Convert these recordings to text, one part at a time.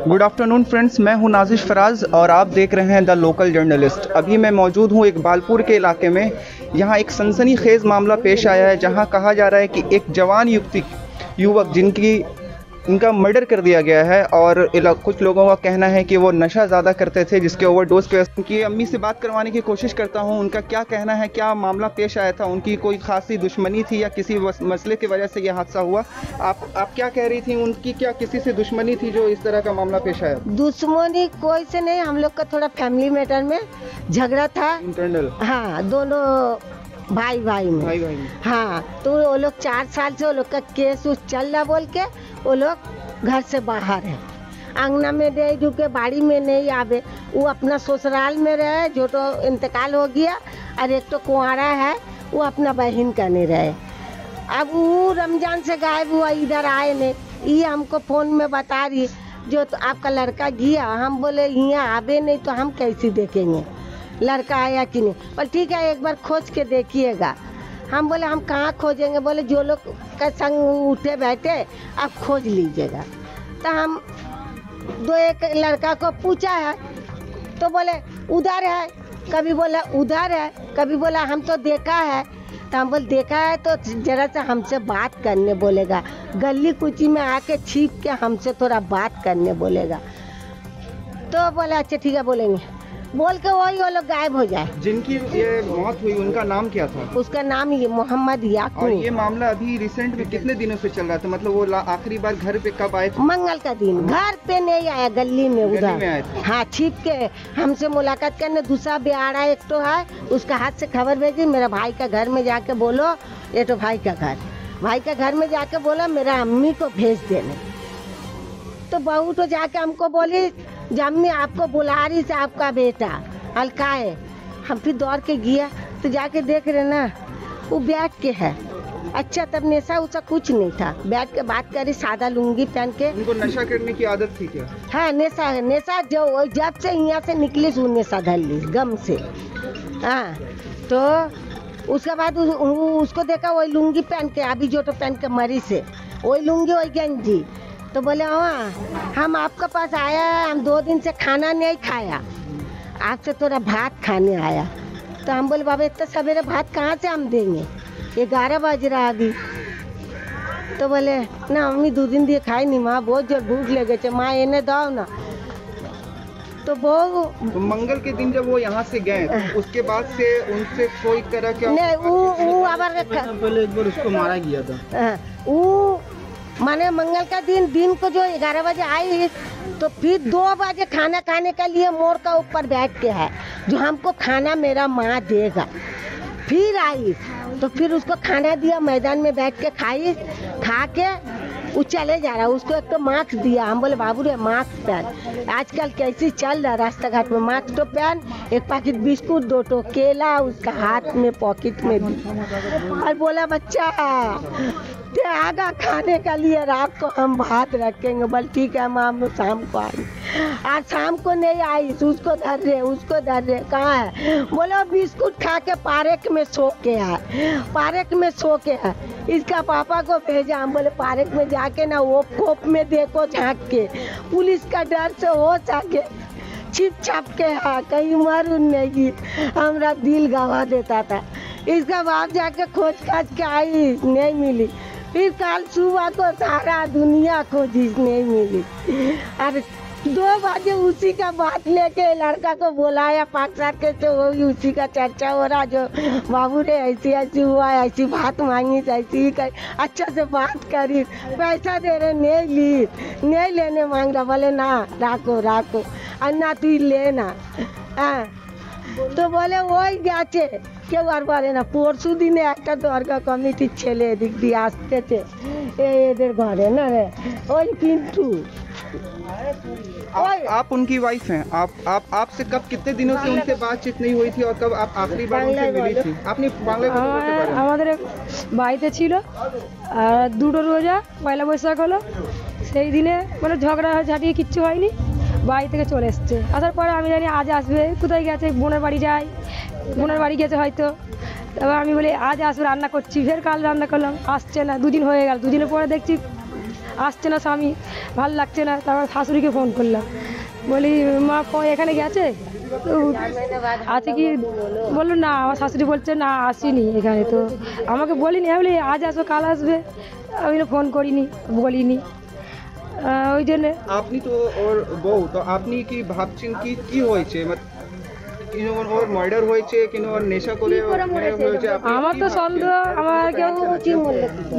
Good afternoon friends, मैं हूं नाजिश फराज और आप देख रहे हैं द लोकल जर्नलिस्ट। अभी मैं मौजूद हूं इकबालपुर के इलाके में। यहां एक सनसनीखेज मामला पेश आया है जहां कहा जा रहा है कि एक जवान युवक इनका मर्डर कर दिया गया है और कुछ लोगों का कहना है कि वो नशा ज़्यादा करते थे जिसके ओवरडोज पे। उनकी अम्मी से बात करवाने की कोशिश करता हूं, उनका क्या कहना है, क्या मामला पेश आया था, उनकी कोई खासी दुश्मनी थी या किसी मसले की वजह से यह हादसा हुआ। आप क्या कह रही थी, उनकी क्या किसी से दुश्मनी थी जो इस तरह का मामला पेश आया? दुश्मनी कोई से नहीं, हम लोग का थोड़ा फैमिली मैटर में झगड़ा था इंटरनल। हाँ, दोनों भाई में। हाँ, तो वो लोग 4 साल से वो लोग का केस चल रहा बोल के वो लोग घर से बाहर है। अंगना में दे दू के बाड़ी में नहीं आवे। वो अपना ससुराल में रहे, जो तो इंतकाल हो गया, और एक तो कुंवारा है, वो अपना बहन का नहीं रहे। अब वो रमजान से गायब हुआ, इधर आए नहीं। ये हमको फोन में बता रही जो तो आपका लड़का गया। हम बोले यहाँ आवे नहीं तो हम कैसे देखेंगे लड़का आया कि नहीं। पर ठीक है, एक बार खोज के देखिएगा। हम बोले हम कहाँ खोजेंगे, बोले जो लोग का संग उठे बैठे आप खोज लीजिएगा। तो हम 2-1 लड़का को पूछा है तो बोले उधर है, कभी बोला उधर है, कभी बोला हम तो देखा है। तो हम बोले देखा है तो जरा सा हमसे बात करने बोलेगा, गली कुची में आके छिप के हमसे थोड़ा बात करने बोलेगा। तो बोले अच्छा ठीक है बोलेंगे, बोल के वही वो लोग गायब हो जाए। जिनकी ये मौत हुई उनका नाम क्या था? उसका नाम ये मोहम्मद याकूब। और ये मामला अभी रिसेंट में कितने दिनों से चल रहा था? मतलब वो आखिरी बार घर पे कब आए थे? मंगल का दिन। घर पे नहीं आया, गली में उधर। हाँ, छिप के हमसे मुलाकात करने। दूसरा बिहारा एक तो है, उसका हाथ से खबर भेजी, मेरा भाई का घर में जाके बोलो, ये तो भाई का घर में जाके बोला मेरा अम्मी को भेज देने। तो बहू तो जाके हमको बोली जम्मी आपको बुला रही से आपका बेटा हल्का है। हम फिर दौड़ के गया तो जाके देख रहे ना वो बैठ के है। अच्छा, तब नशा उसा कुछ नहीं था, बैठ के बात करी, सादा लुंगी पहन के। उनको नशा करने की आदत थी क्या? हाँ, नशा जो जब से यहाँ से निकली सो नशा धर ली गम से। हाँ, तो उसके बाद उसको देखा वही लुंगी पहन के, अभी जो तो पहन के मरी से वही लुंगी वही गंजी। तो बोले हाँ हम आपके पास आया है, हम 2 दिन से खाना नहीं खाया, आपसे थोड़ा भात खाने आया। तो हम बोले बाबा इतना सवेरे भात कहाँ से हम देंगे, 11 बज रहा अभी। तो बोले ना मम्मी 2 दिन दिए खाई नहीं, माँ बहुत जोर भूख लगे, माँ इन्हें दो ना। तो मंगल के दिन जब वो यहाँ से गए तो उसके बाद से उनसे कोई तरह क्या नहीं, वो पहले एक बार उसको मारा गया था। वो माने मंगल का दिन को जो 11 बजे आई, तो फिर 2 बजे खाना खाने के लिए मोड़ का ऊपर बैठ के है जो हमको खाना मेरा माँ देगा। फिर आई तो फिर उसको खाना दिया, मैदान में बैठ के खा के वो चले जा रहा। उसको एक तो मास्क दिया, हम बोले बाबू रे मास्क पहन, आजकल कैसे चल रहा रास्ता घाट में, मास्क तो पहन। एक पैकेट बिस्कुट, 2 तो केला उसका हाथ में पॉकेट में दी और बोला बच्चा आगा खाने के लिए रात को हम भात रखेंगे। बोल ठीक है माम, शाम को आई। आज शाम को नहीं आई, उसको धर रहे कहाँ है? बोलो बिस्कुट खा के पार्क में सो के है। इसका पापा को भेजा, हम बोले पार्क में जाके ना वो खोप में देखो झाँक के, पुलिस का डर से हो सके छिप छाप के हाँ कहीं मर नहीं, हमारा दिल गवा देता था। इसका बाप जाके खोज के आई, नहीं मिली। फिर कल सुबह को सारा दुनिया खोजी, नहीं मिली। और 2 बजे उसी का बात लेके लड़का को बुलाया पाकसार के, तो वो उसी का चर्चा हो रहा जो बाबू रे ऐसी हुआ, ऐसी बात मांगी, ऐसी कर अच्छा से बात करी, पैसा दे रहे नहीं लेने मांग रहा। बोले ना राखो और ना तू लेना। हाँ, तो बोले वही जाचे কেউ আর পারে না। পরশু দিনে একটা দরগা কমিটির ছেলে এদিক দিয়ে আসতেছে এদের ঘরে না রে, ওই পিন্টू। आप उनकी वाइफ हैं? आपसे कब कितने दिनों से उनसे बातचीत नहीं हुई थी और कब आप आखिरी बार उनसे मिली थी? आपने আমাদের বাড়িতে ছিল আর 2 রোজা পয়লা বৈশাখ হলো, সেই দিনে মানে ঝগড়া ঝাঁটিয়ে কিচ্ছু হয়নি, বাড়ি থেকে চলে এসছে। আসার পরে আমি জানি আজ আসবে, কোথায় গেছে, বোনের বাড়ি যাই, বোনের বাড়ি গেছে হয়তো। এবার আমি বলি আজ আসবে, রান্না করছি, ফের কাল রান্না করলাম, আসছে না। 2 দিন হয়ে গেল, 2 দিনের পরে দেখছি আসছে না স্বামী, ভালো লাগছে না। তারপর শাশুড়িকে ফোন করলাম, বলি মা এখানে গেছে তো আছে কি, বললো না। আমার শাশুড়ি বলছে না আসিনি এখানে। তো আমাকে বলিনি, আমি বলি আজ আসো কাল আসবে, আমি ফোন করিনি, বলিনি। ওই জন্যে আপনি তো ওর বউ, তো আপনি কি ভাবছেন কি হয়েছে, ওর মার্ডার হয়েছে কিনা ওর নেশা করে হয়েছে? আমার তো সন্দেহ, আমার কেউ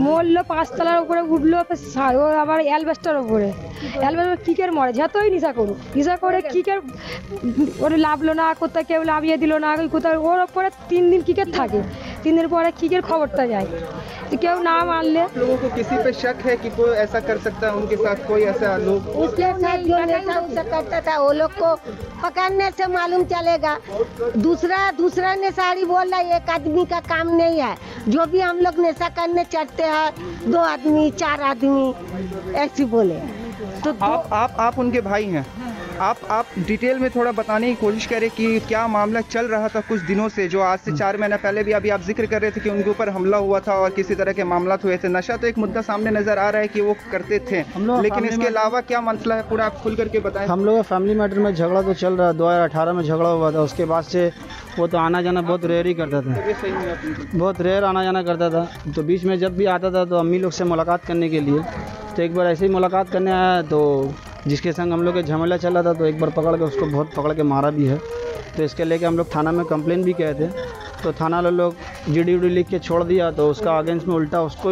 মরলো 5 তলার উপরে উঠলো, ও আবার অ্যালবেস্টার উপরে, অ্যালবেস্টার কিকের মরে, যতই নেশা করুক, নেশা করে কিকের ওর লাভলো না, কোথায় কেউ লাভিয়ে দিল না, কোথায় ওর ওপরে 3 দিন কিকের থাকে, 3 দিন পরে কিকের খবরটা যায়। तो क्यों ना मान ले? आप लोगों को किसी पे शक है कि कोई ऐसा कर सकता है उनके साथ, कोई ऐसा लोग? उसके साथ जो नेशा उसे करता था वो लोग को पकड़ने से मालूम चलेगा। दूसरा नेशारी बोल रहा है एक आदमी का काम नहीं है। जो भी हम लोग नेशा करने चढ़ते हैं 2 आदमी 4 आदमी ऐसे बोले। तो आप उनके भाई हैं, आप डिटेल में थोड़ा बताने की कोशिश करें कि क्या मामला चल रहा था कुछ दिनों से, जो आज से 4 महीना पहले भी अभी आप जिक्र कर रहे थे कि उनके ऊपर हमला हुआ था और किसी तरह के मामला हुए थे। नशा तो एक मुद्दा सामने नजर आ रहा है कि वो करते थे, लेकिन इसके अलावा क्या मसला है पूरा आप खुल करके बताएं। हम लोग का फैमिली मैटर में झगड़ा तो चल रहा है, 2018 में झगड़ा हुआ था। उसके बाद से वो तो आना जाना बहुत रेयर ही करता था, बहुत रेयर आना जाना करता था। तो बीच में जब भी आता था तो अम्मी लोग से मुलाकात करने के लिए, तो एक बार ऐसे ही मुलाकात करने आया, तो जिसके संग हम लोग का झमेला चला था, तो एक बार पकड़ के उसको बहुत पकड़ के मारा भी है। तो इसके लेके हम लोग थाना में कंप्लेन भी किए थे, तो थाना वाले लोग जीडी लिख के छोड़ दिया। तो उसका अगेंस्ट में उल्टा उसको,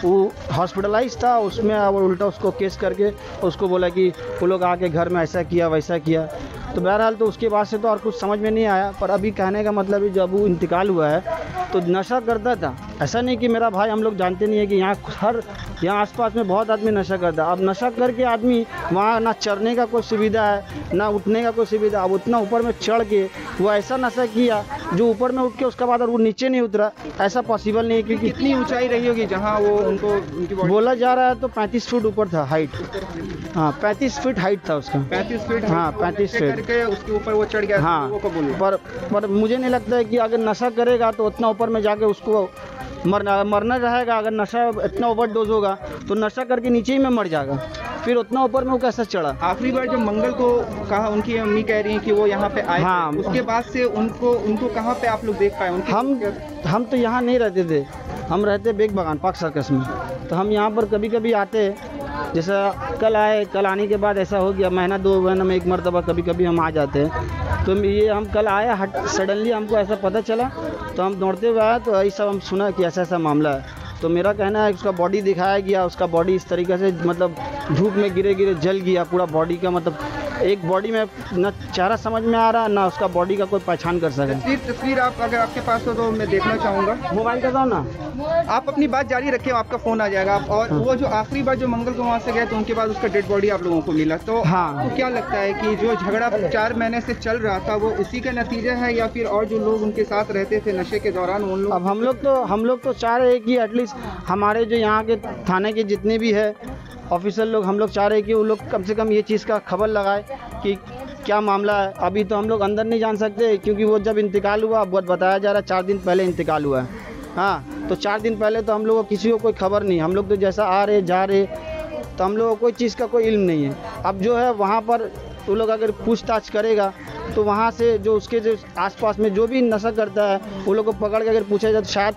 वो हॉस्पिटलाइज था, उसमें उल्टा उसको केस करके उसको बोला कि वो लोग आके घर में ऐसा किया वैसा किया। तो बहरहाल तो उसके बाद से तो और कुछ समझ में नहीं आया। पर अभी कहने का मतलब है जब वो इंतकाल हुआ है तो नशा करता था, ऐसा नहीं कि मेरा भाई, हम लोग जानते नहीं है कि यहाँ आसपास में बहुत आदमी नशा करता है। अब नशा करके आदमी वहाँ ना चढ़ने का कोई सुविधा है ना उठने का कोई सुविधा। अब उतना ऊपर में चढ़ के वो ऐसा नशा किया जो ऊपर में उठ के उसके बाद वो नीचे नहीं उतरा, ऐसा पॉसिबल नहीं है। क्योंकि कितनी ऊंचाई रही होगी जहाँ वो उनको बोला जा रहा है तो 35 फीट ऊपर था हाइट। हाँ 35 फीट हाइट था उसका, 35 फीट। हाँ 35 फीट करके उसके ऊपर वो चढ़ गया। हाँ पर मुझे नहीं लगता है कि अगर नशा करेगा तो उतना ऊपर में जाके उसको मरना रहेगा। अगर नशा इतना ओवरडोज होगा तो नशा करके नीचे ही में मर जाएगा, फिर उतना ऊपर में वो कैसे चढ़ा? आखिरी बार जब मंगल को कहा, उनकी अम्मी कह रही हैं कि वो यहाँ पे आए, हाँ, उसके बाद से उनको कहाँ पे आप लोग देख पाए? हम तो यहाँ नहीं रहते थे, हम रहते बेग बागान पार्क सर्कस में। तो हम यहाँ पर कभी कभी आते, जैसा कल आए, कल आने के बाद ऐसा हो गया महीना 2 महीना में 1 मरतबा कभी कभी हम आ जाते हैं। तो ये हम कल आए, सडनली हमको ऐसा पता चला, तो हम दौड़ते हुए आए, तो यही सब हम सुना कि ऐसा ऐसा मामला है। तो मेरा कहना है उसका बॉडी दिखाया गया, उसका बॉडी इस तरीके से मतलब धूप में गिरे जल गया पूरा बॉडी का, मतलब एक बॉडी में न चेहरा समझ में आ रहा, ना उसका बॉडी का कोई पहचान कर सके। तस्वीर आप अगर आपके पास हो तो मैं देखना चाहूँगा। मोबाइल का दो ना, आप अपनी बात जारी रखें, आपका फ़ोन आ जाएगा। और वो जो आखिरी बार जो मंगल को वहाँ से गए तो उनके बाद उसका डेड बॉडी आप लोगों को मिला, तो हाँ, तो क्या लगता है कि जो झगड़ा 4 महीने से चल रहा था वो उसी का नतीजा है, या फिर और जो लोग उनके साथ रहते थे नशे के दौरान उन लोग? अब हम लोग तो चाह रहे हैं कि एटलीस्ट हमारे जो यहाँ के थाने के जितने भी है ऑफिसर लोग, हम लोग चाह रहे हैं कि वो लोग कम से कम ये चीज़ का खबर लगाए कि क्या मामला है। अभी तो हम लोग अंदर नहीं जान सकते क्योंकि वो जब इंतकाल हुआ, बहुत बताया जा रहा है 4 दिन पहले इंतकाल हुआ है। हाँ, तो 4 दिन पहले तो हम लोग को किसी को कोई खबर नहीं, हम लोग तो जैसा आ रहे जा रहे, तो हम लोग को कोई चीज़ का कोई इल्म नहीं है। अब जो है वहाँ पर वो लोग अगर पूछताछ करेगा तो वहाँ से जो उसके जो आसपास में जो भी नशा करता है वो लोग को पकड़ के अगर पूछा जाए तो शायद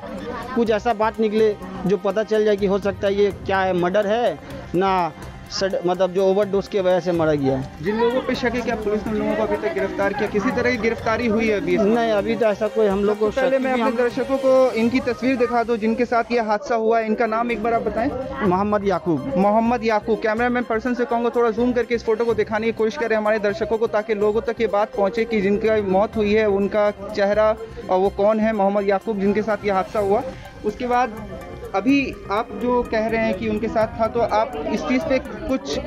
कुछ ऐसा बात निकले जो पता चल जाए कि हो सकता है ये क्या है, मर्डर है ना मतलब जो ओवरडोज की वजह से मरा गया है। जिन लोगों पे शक है क्या पुलिस ने उन लोगों को अभी तक गिरफ्तार किया? किसी तरह की गिरफ्तारी हुई है अभी? नहीं, अभी तो ऐसा कोई हम लोग को। पहले मैं अपने दर्शकों को इनकी तस्वीर दिखा दूं जिनके साथ ये हादसा हुआ है। इनका नाम एक बार आप बताएं। मोहम्मद याकूब। कैमरामैन पर्सन से कहूँगा थोड़ा जूम करके इस फोटो को दिखाने की कोशिश करें हमारे दर्शकों को, ताकि लोगों तक ये बात पहुँचे कि जिनका मौत हुई है उनका चेहरा और वो कौन है, मोहम्मद याकूब जिनके साथ ये हादसा हुआ। उसके बाद अभी आप जो कह रहे हैं कि उनके साथ था, तो आप इस चीज़ पे कुछ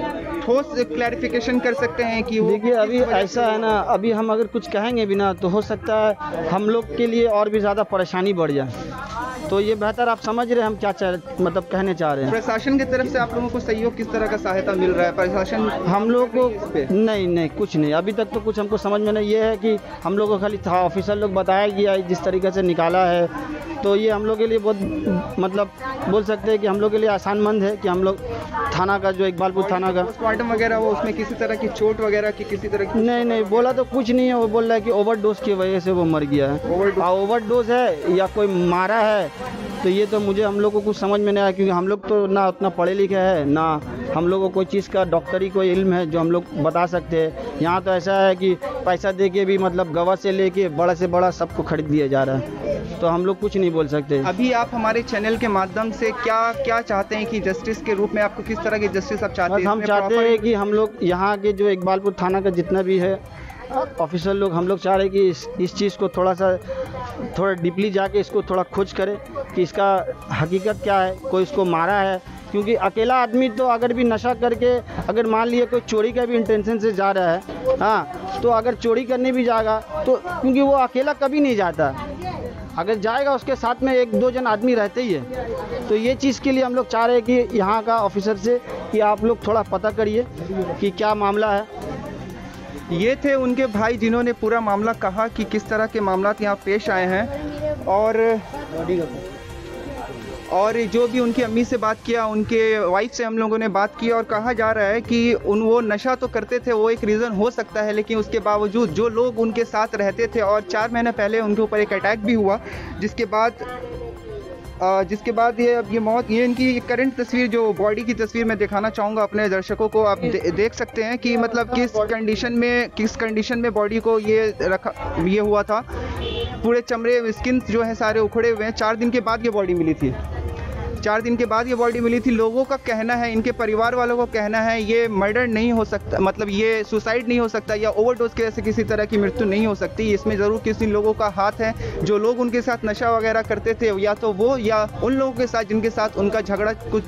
ठोस क्लैरिफिकेशन कर सकते हैं कि वो? देखिए अभी ऐसा है ना, अभी हम अगर कुछ कहेंगे भी ना तो हो सकता है हम लोग के लिए और भी ज़्यादा परेशानी बढ़ जाए। तो ये बेहतर आप समझ रहे हैं हम क्या मतलब कहने चाह रहे हैं। प्रशासन की तरफ से आप लोगों को सहयोग किस तरह का सहायता मिल रहा है? प्रशासन हम लोग को नहीं कुछ नहीं, अभी तक तो कुछ हमको समझ में नहीं। ये है कि हम लोग को खाली था ऑफिसर लोग बताया गया जिस तरीके से निकाला है, तो ये हम लोग के लिए बहुत मतलब बोल सकते हैं कि हम लोग के लिए आसानमंद है कि हम लोग थाना का जो इकबालपुर थाना का पोस्टमार्टम वगैरह वो उसमें किसी तरह की चोट वगैरह की किसी तरह की नहीं बोला तो कुछ नहीं है। वो बोल रहा है कि ओवरडोज की वजह से वो मर गया है। ओवरडोज है या कोई मारा है तो ये तो हम लोग को कुछ समझ में नहीं आया, क्योंकि हम लोग तो ना उतना पढ़े लिखे हैं, ना हम लोग को कोई चीज़ का डॉक्टरी कोई इल्म है जो हम लोग बता सकते हैं। यहाँ तो ऐसा है कि पैसा दे के भी मतलब गवाह से लेके बड़ा से बड़ा सबको खरीद दिया जा रहा है, तो हम लोग कुछ नहीं बोल सकते। अभी आप हमारे चैनल के माध्यम से क्या चाहते हैं कि जस्टिस के रूप में आपको किस तरह की जस्टिस आप चाहते हैं? हम चाहते हैं कि हम लोग यहाँ के जो इकबालपुर थाना का जितना भी है ऑफिसर लोग, हम लोग चाह रहे हैं कि इस चीज़ को थोड़ा डीपली जाके इसको थोड़ा खोज करें कि इसका हकीकत क्या है, कोई इसको मारा है। क्योंकि अकेला आदमी तो अगर भी नशा करके अगर मान लिया कोई चोरी का भी इंटेंशन से जा रहा है, हाँ, तो अगर चोरी करने भी जाएगा तो क्योंकि वो अकेला कभी नहीं जाता, अगर जाएगा उसके साथ में 1-2 जन आदमी रहते ही है। तो ये चीज़ के लिए हम लोग चाह रहे हैं कि यहाँ का ऑफिसर से कि आप लोग थोड़ा पता करिए कि क्या मामला है। ये थे उनके भाई जिन्होंने पूरा मामला कहा कि किस तरह के मामलात यहाँ पेश आए हैं, और जो भी उनकी अम्मी से बात किया, उनके वाइफ से हम लोगों ने बात की, और कहा जा रहा है कि वो नशा तो करते थे, वो एक रीज़न हो सकता है, लेकिन उसके बावजूद जो लोग उनके साथ रहते थे, और 4 महीने पहले उनके ऊपर एक अटैक भी हुआ, जिसके बाद ये मौत, ये इनकी करंट तस्वीर, जो बॉडी की तस्वीर मैं दिखाना चाहूँगा अपने दर्शकों को। आप देख सकते हैं कि मतलब किस कंडीशन में बॉडी को ये हुआ था। पूरे चमड़े स्किन जो है सारे उखड़े हुए हैं। 4 दिन के बाद ये बॉडी मिली थी। 4 दिन के बाद ये बॉडी मिली थी। लोगों का कहना है, इनके परिवार वालों का कहना है, ये मर्डर नहीं हो सकता, मतलब ये सुसाइड नहीं हो सकता, या ओवरडोज के ऐसे किसी तरह की मृत्यु नहीं हो सकती। इसमें ज़रूर किसी लोगों का हाथ है, जो लोग उनके साथ नशा वगैरह करते थे, या तो वो या उन लोगों के साथ जिनके साथ उनका झगड़ा कुछ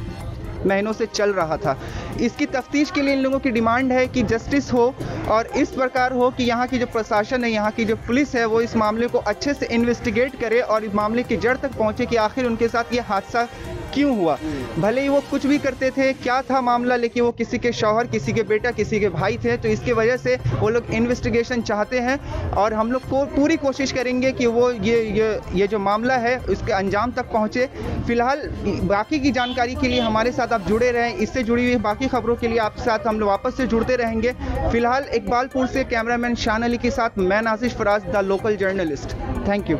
महीनों से चल रहा था। इसकी तफ्तीश के लिए इन लोगों की डिमांड है कि जस्टिस हो, और इस प्रकार हो कि यहाँ की जो प्रशासन है, यहाँ की जो पुलिस है, वो इस मामले को अच्छे से इन्वेस्टिगेट करे और इस मामले की जड़ तक पहुँचे कि आखिर उनके साथ ये हादसा क्यों हुआ। भले ही वो कुछ भी करते थे, क्या था मामला, लेकिन वो किसी के शौहर, किसी के बेटा, किसी के भाई थे, तो इसकी वजह से वो लोग इन्वेस्टिगेशन चाहते हैं, और हम लोग को पूरी कोशिश करेंगे कि वो ये जो मामला है उसके अंजाम तक पहुँचे। फिलहाल बाकी की जानकारी के लिए हमारे साथ आप जुड़े रहें। इससे जुड़ी हुई बाकी खबरों के लिए आपके साथ हम लोग वापस से जुड़ते रहेंगे। फिलहाल इकबालपुर से कैमरामैन शान अली के साथ मैं Nazish Faraz, the local journalist. Thank you.